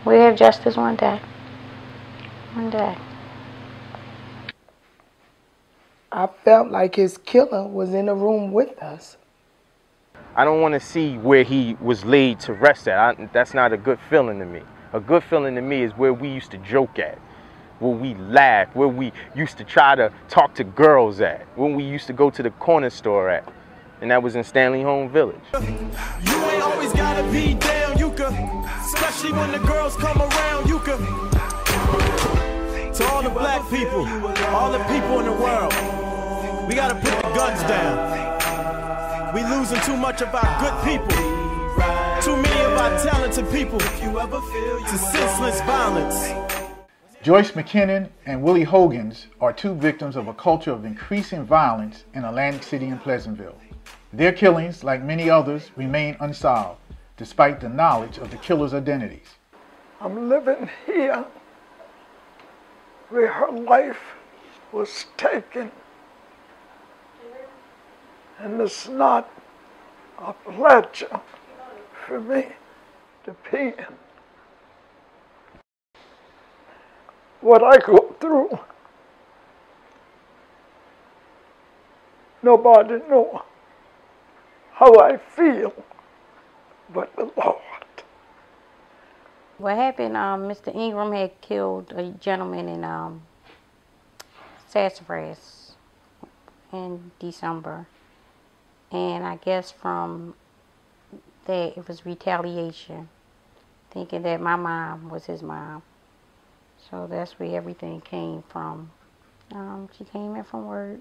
We'll have justice one day. One day. I felt like his killer was in the room with us. I don't want to see where he was laid to rest at. That's not a good feeling to me. A good feeling to me is where we used to joke at, where we laughed, where we used to try to talk to girls at, when we used to go to the corner store at. And that was in Stanley Home Village. You ain't always gotta be down, you could, especially when the girls come around, you could. To all the black people, all the people in the world, we gotta put the guns down. We losing too much of our good people, too many of our talented people to senseless violence. Joyce McKinnon and Willie Hogans are two victims of a culture of increasing violence in Atlantic City and Pleasantville. Their killings, like many others, remain unsolved, despite the knowledge of the killers' identities. I'm living here where her life was taken, and it's not a pleasure for me to be in. What I go through, nobody knows how I feel but the Lord. What happened, Mr. Ingram had killed a gentleman in Sassafras in December. And I guess from that it was retaliation, thinking that my mom was his mom. So that's where everything came from. She came in from work.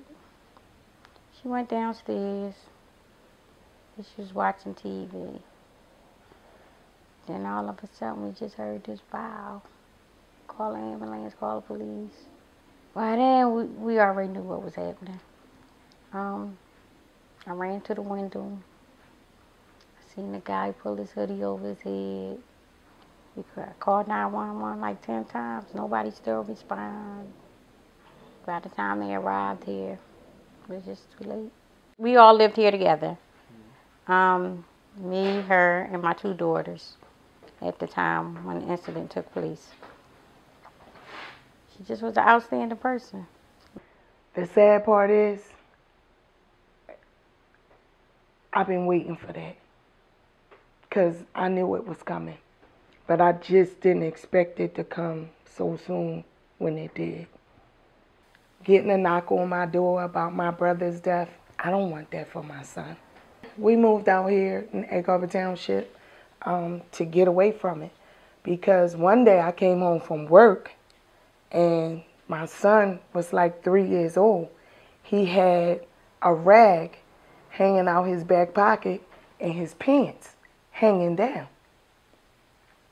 She went downstairs. She was watching TV. Then all of a sudden we just heard this bow. Call the ambulance, call the police. By then we already knew what was happening. I ran to the window. I seen the guy pull his hoodie over his head. We called 911 like 10 times. Nobody still responded. By the time they arrived here, it was just too late. We all lived here together. Me, her, and my two daughters at the time when the incident took place. She just was an outstanding person. The sad part is, I've been waiting for that because I knew it was coming. But I just didn't expect it to come so soon when it did. Getting a knock on my door about my brother's death, I don't want that for my son. We moved out here in Egg Harbor Township to get away from it because one day I came home from work and my son was like 3 years old. He had a rag hanging out his back pocket and his pants hanging down.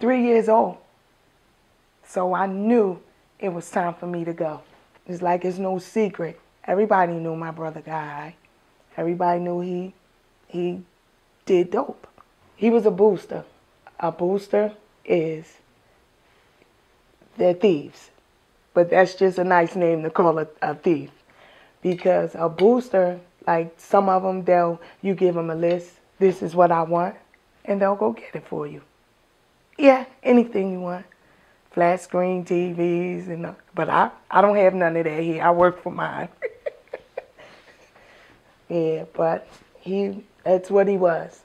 3 years old. So I knew it was time for me to go. It's like it's no secret. Everybody knew my brother got high. Everybody knew he did dope. He was a booster. A booster is, they're thieves. But that's just a nice name to call a thief. Because a booster, like some of them, you give them a list. This is what I want. And they'll go get it for you. Yeah, anything you want. Flat screen TVs. But I don't have none of that here. I work for mine. Yeah, but that's what he was.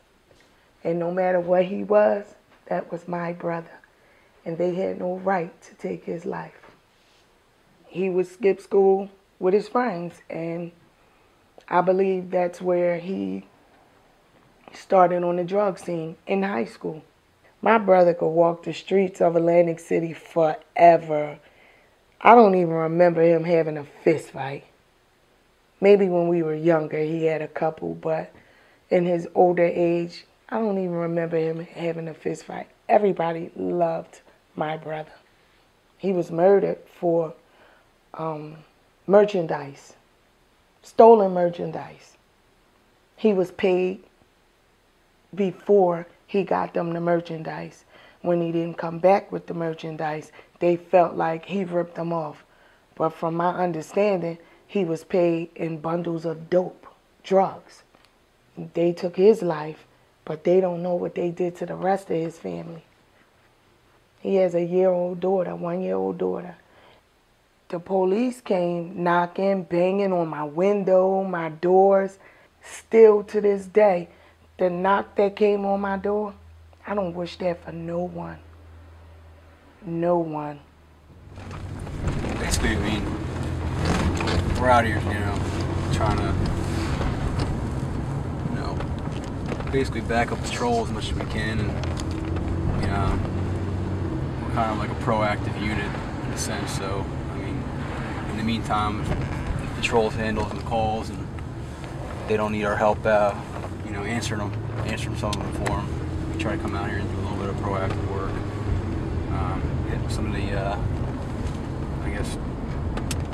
And no matter what he was, that was my brother. And they had no right to take his life. He would skip school with his friends, and I believe that's where he started on the drug scene in high school. My brother could walk the streets of Atlantic City forever. I don't even remember him having a fist fight. Maybe when we were younger he had a couple, but in his older age, I don't even remember him having a fist fight. Everybody loved my brother. He was murdered for merchandise, stolen merchandise. He was paid before he got them the merchandise. When he didn't come back with the merchandise, they felt like he ripped them off. But from my understanding, he was paid in bundles of dope, drugs. They took his life, but they don't know what they did to the rest of his family. He has a 1-year-old daughter. The police came knocking, banging on my window, my doors. Still to this day, the knock that came on my door, I don't wish that for no one. No one. Basically, I mean, we're out here, trying to, basically back up patrol as much as we can, and, we're kind of like a proactive unit in a sense, so, I mean, in the meantime, if the patrol's handling the calls and they don't need our help, answering some of them for them, we try to come out here and do a little bit of proactive work, hit some of the, I guess,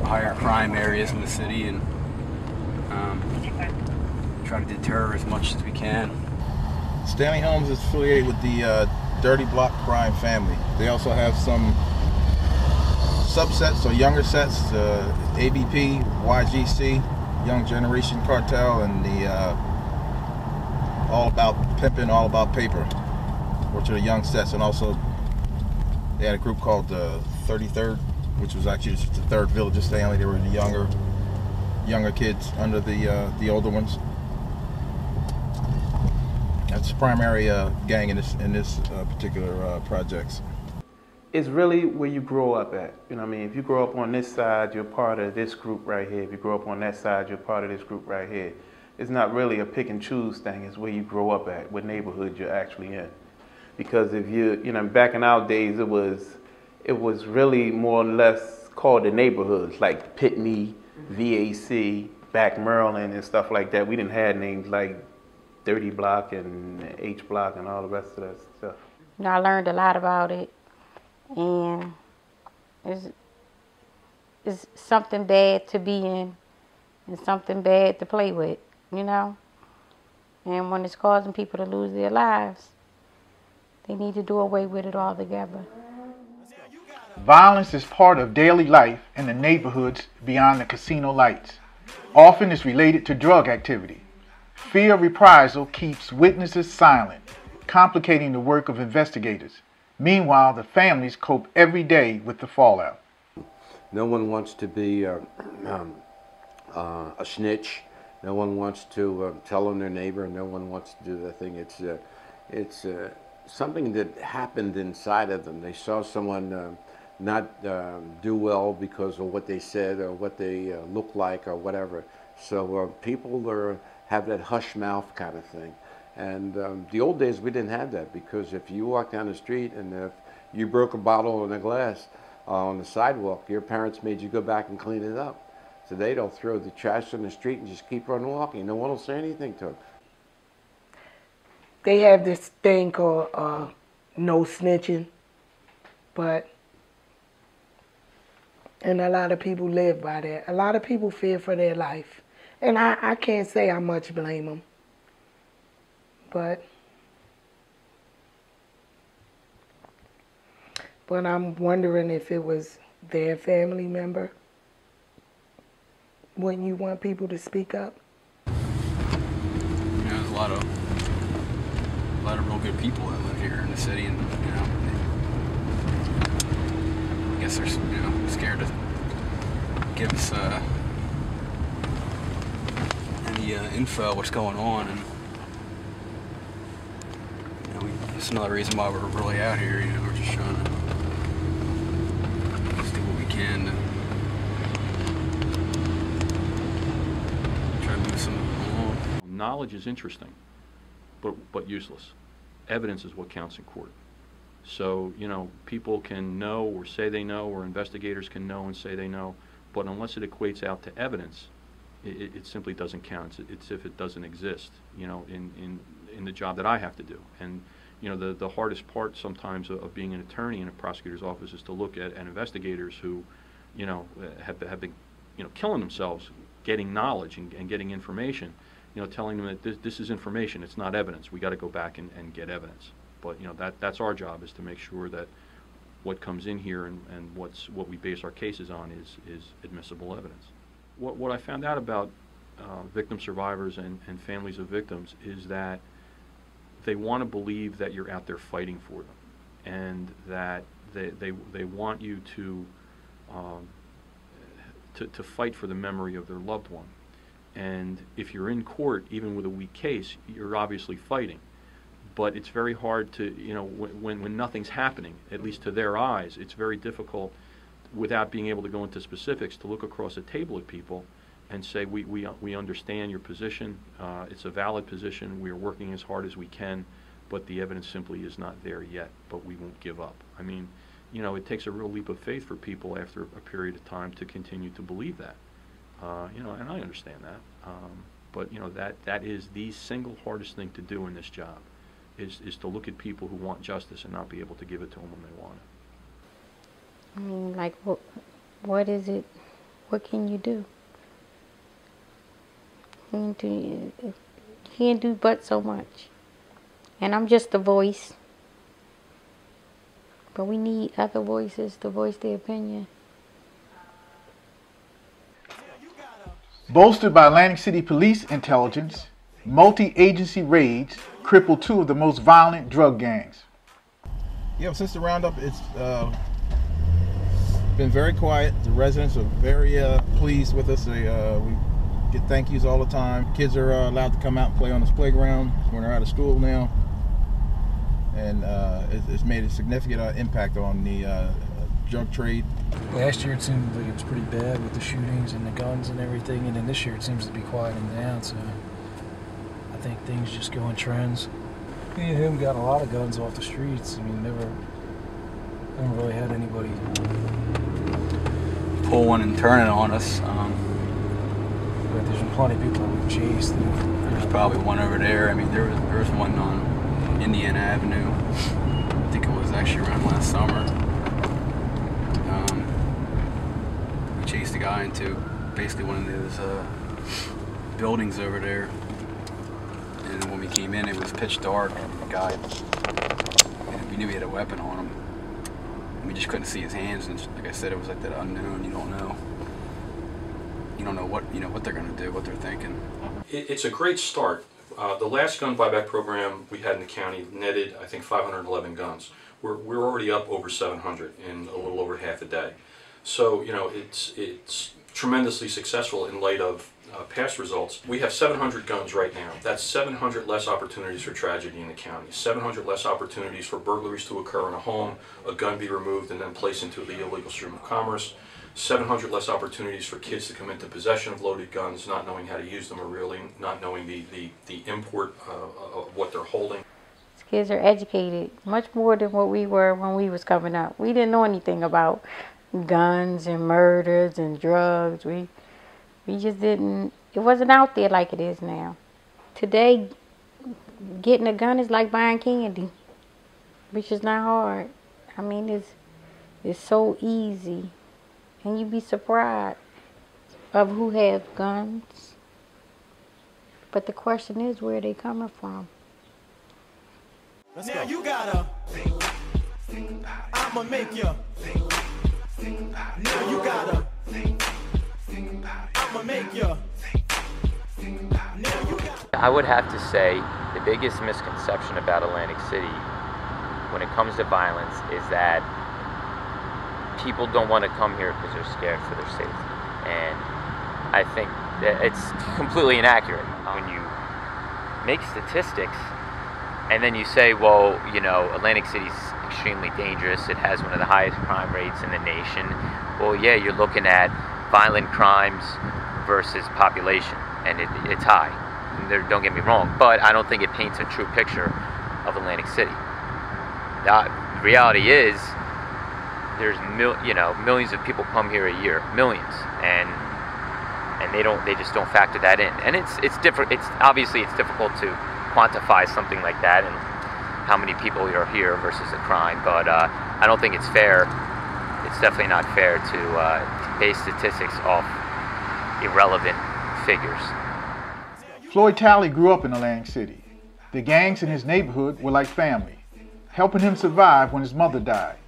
higher crime areas in the city, and try to deter as much as we can. Stanley Homes is affiliated with the Dirty Block Crime family. They also have some subsets or younger sets, ABP, YGC, Young Generation Cartel, and the All About Pimpin', All About Paper, which are the young sets. And also they had a group called the 33rd, which was actually just the third village of Stanley. They were the younger kids under the older ones. That's the primary gang in this particular projects. It's really where you grow up at. You know what I mean? If you grow up on this side, you're part of this group right here. If you grow up on that side, you're part of this group right here. It's not really a pick and choose thing. It's where you grow up at, what neighborhood you're actually in. Because if back in our days, it was really more or less called the neighborhoods, like Pitney, VAC, back Maryland and stuff like that. We didn't have names like Dirty Block and H Block and all the rest of that stuff. I learned a lot about it, and it's something bad to be in and something bad to play with, And when it's causing people to lose their lives, they need to do away with it altogether. Violence is part of daily life in the neighborhoods beyond the casino lights. Often it's related to drug activity. Fear of reprisal keeps witnesses silent, complicating the work of investigators. Meanwhile, the families cope every day with the fallout. No one wants to be a snitch. No one wants to tell on their neighbor. No one wants to do the thing. It's something that happened inside of them. They saw someone not do well because of what they said or what they look like or whatever. So people have that hush mouth kind of thing. And the old days, we didn't have that, because if you walk down the street and if you broke a bottle in a glass on the sidewalk, your parents made you go back and clean it up. Today, they'll throw the trash on the street and just keep on walking. No one will say anything to them. They have this thing called no snitching, and a lot of people live by that. A lot of people fear for their life. And I can't say I much blame them. But I'm wondering if it was their family member. Wouldn't you want people to speak up? There's a lot of real good people that live here in the city, and I guess they're scared to give us any info what's going on, and it's another reason why we're really out here. We're just trying to just do what we can to try to move some along. Knowledge is interesting, but useless. Evidence is what counts in court. So, people can know or say they know, or investigators can know and say they know, but unless it equates out to evidence, it simply doesn't count. It's if it doesn't exist, in the job that I have to do. And the hardest part sometimes of being an attorney in a prosecutor's office is to look at investigators who, have been, killing themselves, getting knowledge and getting information, telling them that this is information, it's not evidence. We got to go back and get evidence. But that's our job, is to make sure that what comes in here and what we base our cases on is admissible evidence. What I found out about victim survivors and families of victims is that they want to believe that you're out there fighting for them, and that They want you to fight for the memory of their loved one. And if you're in court, even with a weak case, you're obviously fighting. But it's very hard to, you know, when nothing's happening, at least to their eyes, it's very difficult, without being able to go into specifics, to look across a table at people and say, we understand your position, it's a valid position, we are working as hard as we can, but the evidence simply is not there yet, but we won't give up. I mean, you know, it takes a real leap of faith for people after a period of time to continue to believe that. You know, and I understand that. But, you know, that is the single hardest thing to do in this job, is to look at people who want justice and not be able to give it to them when they want it. I mean, like, what is it? What can you do? You can't do but so much. And I'm just a voice. But we need other voices to voice their opinion. Bolstered by Atlantic City Police intelligence, multi-agency raids crippled 2 of the most violent drug gangs. Yeah, since the roundup, it's been very quiet. The residents are very pleased with us. We get thank yous all the time. Kids are allowed to come out and play on this playground when they're out of school now. And it's made a significant impact on the drug trade. Last year it seemed like it was pretty bad with the shootings and the guns and everything, and then this year it seems to be quieting down, so I think things just go in trends. Me and him got a lot of guns off the streets. I mean, never really had anybody pull one and turn it on us. But there's been plenty of people that we've chased. There's probably one over there. I mean, there was one on Indiana Avenue. I think it was actually around last summer. We chased a guy into basically one of those buildings over there. And when we came in, it was pitch dark, and the guy, we knew he had a weapon on him. And we just couldn't see his hands, and like I said, it was like that unknown. You don't know what they're going to do, what they're thinking. It's a great start. The last gun buyback program we had in the county netted, I think, 511 guns. We're already up over 700 in a little over half a day. So, you know, it's tremendously successful in light of past results. We have 700 guns right now. That's 700 less opportunities for tragedy in the county. 700 less opportunities for burglaries to occur in a home, a gun be removed and then placed into the illegal stream of commerce. 700 less opportunities for kids to come into possession of loaded guns, not knowing how to use them, or really not knowing the import of what they're holding. These kids are educated much more than what we were when we was coming up. We didn't know anything about guns and murders and drugs. We just didn't, it wasn't out there like it is now. Today, getting a gun is like buying candy, which is not hard. I mean, it's so easy. And you'd be surprised of who have guns. But the question is, where are they coming from? Now you gotta, I'ma make you. Now you gotta, I'ma make you. I would have to say the biggest misconception about Atlantic City when it comes to violence is that people don't want to come here because they're scared for their safety. And I think that it's completely inaccurate. When you make statistics and then you say, well, you know, Atlantic City's extremely dangerous, it has one of the highest crime rates in the nation. Well, yeah, you're looking at violent crimes versus population, and it's high. Don't get me wrong, but I don't think it paints a true picture of Atlantic City. The reality is, there's millions of people come here a year, millions, and they just don't factor that in. And it's different. It's obviously difficult to quantify something like that and how many people are here versus a crime. But I don't think it's fair. It's definitely not fair to base statistics off irrelevant figures. Floyd Tally grew up in Atlantic City. The gangs in his neighborhood were like family, helping him survive when his mother died.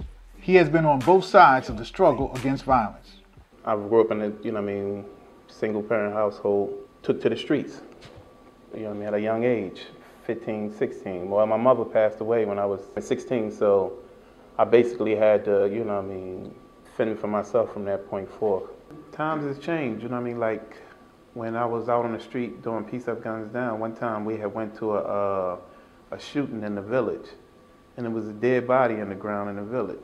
He has been on both sides of the struggle against violence. I grew up in a, single parent household, took to the streets, at a young age, 15, 16. Well, my mother passed away when I was 16, so I basically had to, you know what I mean, fend for myself from that point forth. Times has changed, you know what I mean? Like when I was out on the street doing Peace Up Guns Down, one time we had went to a shooting in the village, and it was a dead body in the ground in the village.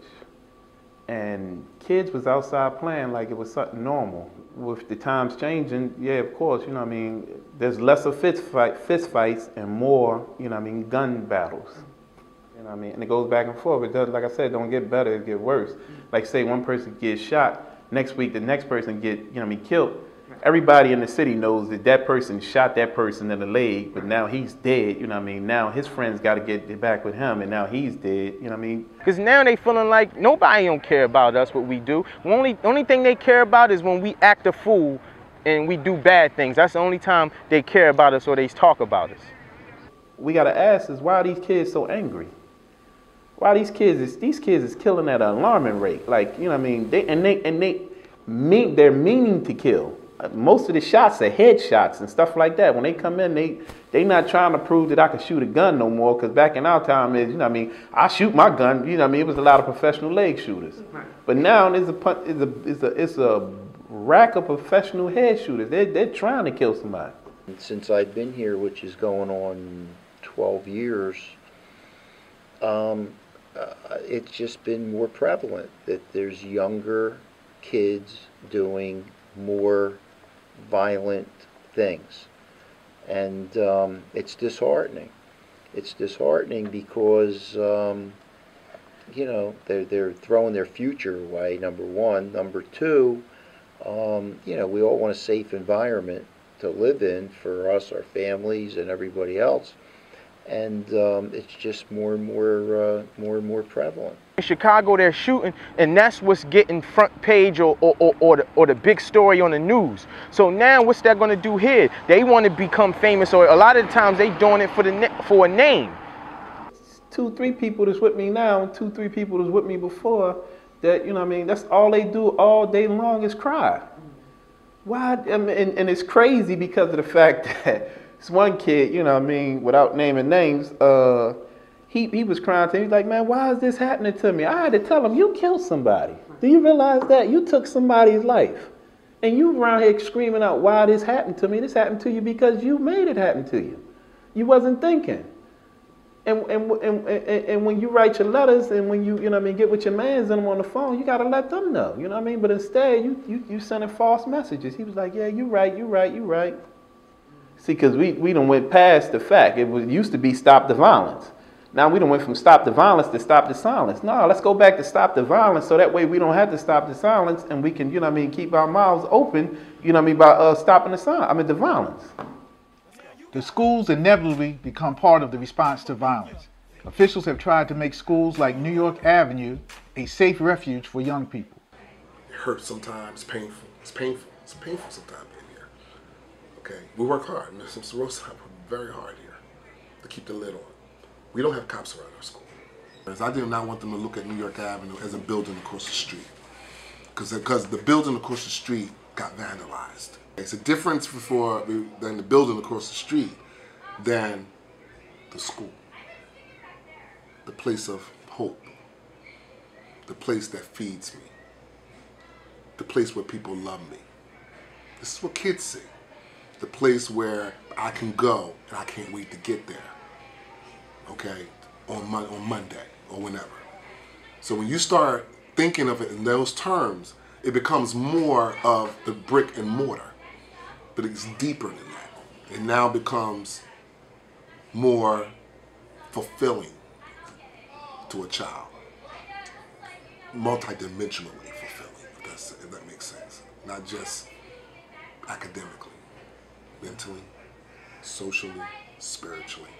And kids was outside playing like it was something normal. With the times changing, yeah, of course, you know what I mean, there's lesser fist fights and more, you know what I mean, gun battles. You know what I mean? And it goes back and forth. It does, like I said, it don't get better, it get worse. Like say one person gets shot, next week the next person get, you know what I mean, killed. Everybody in the city knows that that person shot that person in the leg, but now he's dead, you know what I mean? Now his friends got to get back with him, and now he's dead, you know what I mean? Because now they feeling like nobody don't care about us, what we do. Only thing they care about is when we act a fool and we do bad things. That's the only time they care about us or they talk about us. We got to ask is, why are these kids so angry? Why these kids is killing at an alarming rate? Like, you know what I mean? They're meaning to kill. Most of the shots are headshots and stuff like that. When they come in, they not trying to prove that I can shoot a gun no more. Because back in our time, you know what I mean, I shoot my gun. You know what I mean, it was a lot of professional leg shooters. Right. But now it's a rack of professional head shooters. They're trying to kill somebody. Since I've been here, which is going on 12 years, it's just been more prevalent that there's younger kids doing more violent things, and it's disheartening. It's disheartening because you know, they're throwing their future away, number one. Number two, you know, we all want a safe environment to live in for us, our families, and everybody else. And it's just more and more prevalent. In Chicago, they're shooting, and that's what's getting front page or the big story on the news. So now, what's that going to do here? They want to become famous, or a lot of the times they doing it for a name. 2-3 people that's with me now, and 2-3 people that's with me before. That, you know what I mean? That's all they do all day long is cry. Why? I mean, and it's crazy because of the fact that this one kid, you know what I mean, without naming names, he was crying to me. He's like, man, why is this happening to me? I had to tell him, you killed somebody. Do you realize that? You took somebody's life. And you around here screaming out, why this happened to me? This happened to you because you made it happen to you. You wasn't thinking. And when you write your letters and when you know what I mean, get with your mans and them on the phone, you got to let them know, you know what I mean? But instead, you sending false messages. He was like, yeah, you right. See, because we done went past the fact. It used to be stop the violence. Now we done went from stop the violence to stop the silence. No, let's go back to stop the violence so that way we don't have to stop the silence and we can, you know what I mean, keep our mouths open, you know what I mean, by stopping the violence. The schools inevitably become part of the response to violence. Officials have tried to make schools like New York Avenue a safe refuge for young people. It hurts sometimes, painful. It's painful. It's painful sometimes in here. Okay, we work hard. And some Rosa work very hard here to keep the lid on. We don't have cops around our school. I did not want them to look at New York Avenue as a building across the street, because the building across the street got vandalized. It's a difference than the building across the street than the school, the place of hope, the place that feeds me, the place where people love me. This is what kids see. The place where I can go and I can't wait to get there. Okay, on Monday or whenever. So when you start thinking of it in those terms, it becomes more of the brick and mortar, but it's deeper than that. It now becomes more fulfilling to a child, multidimensionally fulfilling, if that makes sense. Not just academically, mentally, socially, spiritually.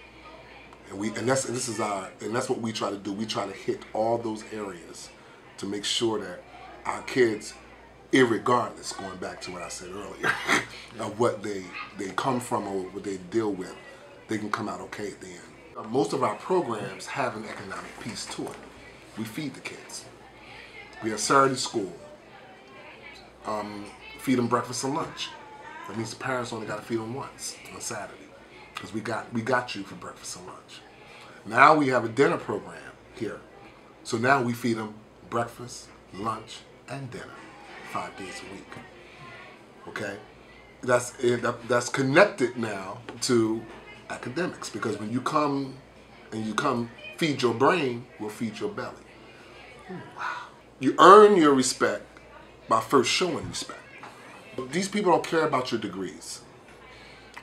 And that's what we try to do. We try to hit all those areas to make sure that our kids, irregardless, going back to what I said earlier, of what they come from or what they deal with, they can come out okay at the end. Most of our programs have an economic piece to it. We feed the kids. We have Saturday school. Feed them breakfast and lunch. That means the parents only got to feed them once on Saturday, because we got you for breakfast and lunch. Now we have a dinner program here. So now we feed them breakfast, lunch, and dinner 5 days a week. Okay? That's connected now to academics, because when you come feed your brain, we'll feed your belly. Wow. You earn your respect by first showing respect. These people don't care about your degrees.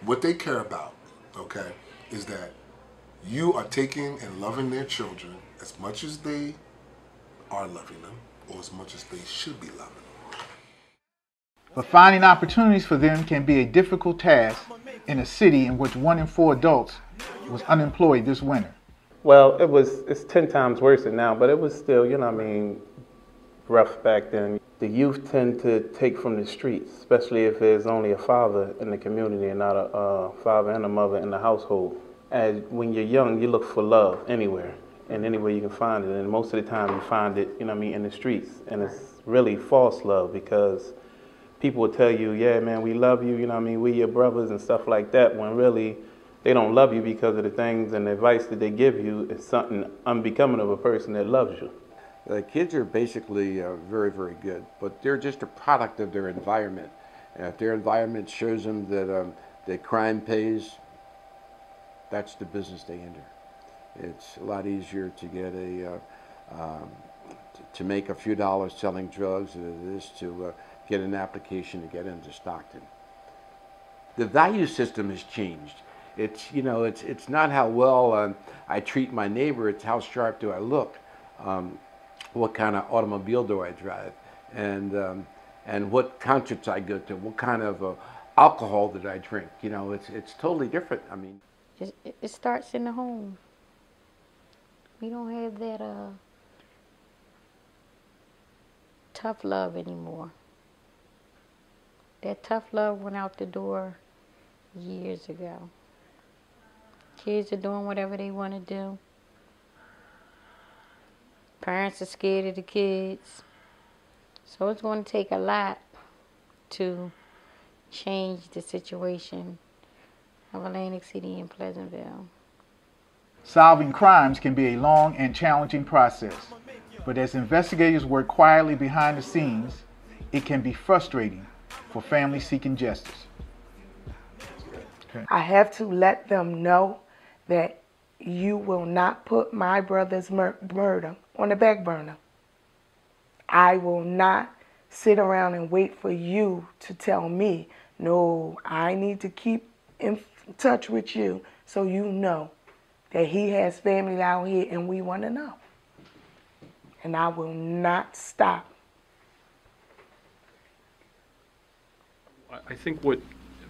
What they care about, okay, is that you are taking and loving their children as much as they are loving them, or as much as they should be loving them. But finding opportunities for them can be a difficult task in a city in which 1 in 4 adults was unemployed this winter. Well, it's 10 times worse than now, but it was still, you know what I mean, rough back then. The youth tend to take from the streets, especially if there's only a father in the community and not a father and a mother in the household. And when you're young, you look for love anywhere, and anywhere you can find it. And most of the time you find it, you know what I mean, in the streets. And it's really false love, because people will tell you, yeah, man, we love you, you know what I mean, we your brothers and stuff like that, when really they don't love you because of the things and the advice that they give you is something unbecoming of a person that loves you. The kids are basically very, very good, but they're just a product of their environment. And if their environment shows them that crime pays, that's the business they enter. It's a lot easier to get to make a few dollars selling drugs than it is to get an application to get into Stockton. The value system has changed. It's, you know, it's not how well I treat my neighbor, it's how sharp do I look. What kind of automobile do I drive, and what concerts I go to, what kind of alcohol did I drink. You know, it's totally different. I mean, it starts in the home. We don't have that tough love anymore. That tough love went out the door years ago. Kids are doing whatever they want to do. Parents are scared of the kids. So it's going to take a lot to change the situation of Atlantic City and Pleasantville. Solving crimes can be a long and challenging process, but as investigators work quietly behind the scenes, it can be frustrating for families seeking justice. Okay. I have to let them know that you will not put my brother's murder on the back burner. I will not sit around and wait for you to tell me, no, I need to keep in touch with you so you know that he has family out here and we want to know. And I will not stop. I think what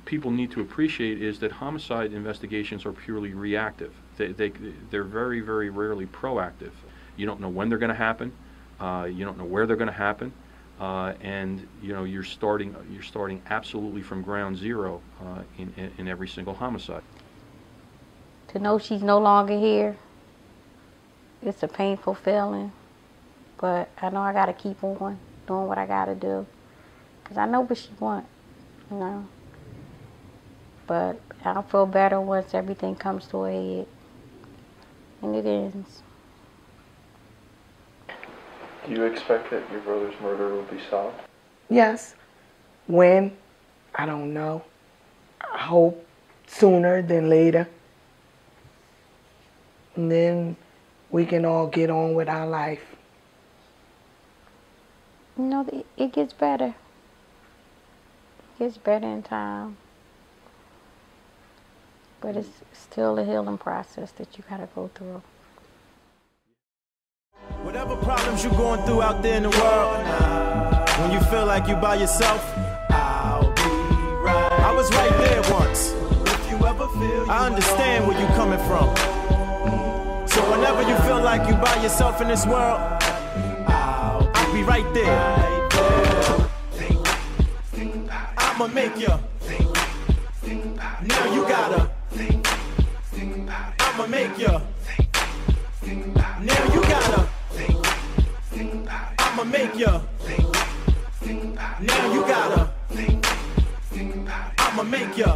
people need to appreciate is that homicide investigations are purely reactive. They're very, very rarely proactive. You don't know when they're going to happen. You don't know where they're going to happen, and you know you're starting absolutely from ground zero in every single homicide. To know she's no longer here, it's a painful feeling, but I know I got to keep on doing what I got to do, because I know what she wants, you know. But I'll feel better once everything comes to a head, and it ends. Do you expect that your brother's murder will be solved? Yes. When? I don't know. I hope sooner than later. And then we can all get on with our life. You know, it gets better. It gets better in time. But it's still a healing process that you gotta go through. Whatever problems you're going through out there in the world, when you feel like you by yourself, I'll be right. I was right there once. If you ever feel I understand where you're coming from. So whenever you feel like you by yourself in this world, I'll be right there. I'ma make you. Now you gotta. I'ma make you. Now you gotta. I'ma make you. Now you gotta. I'ma make you.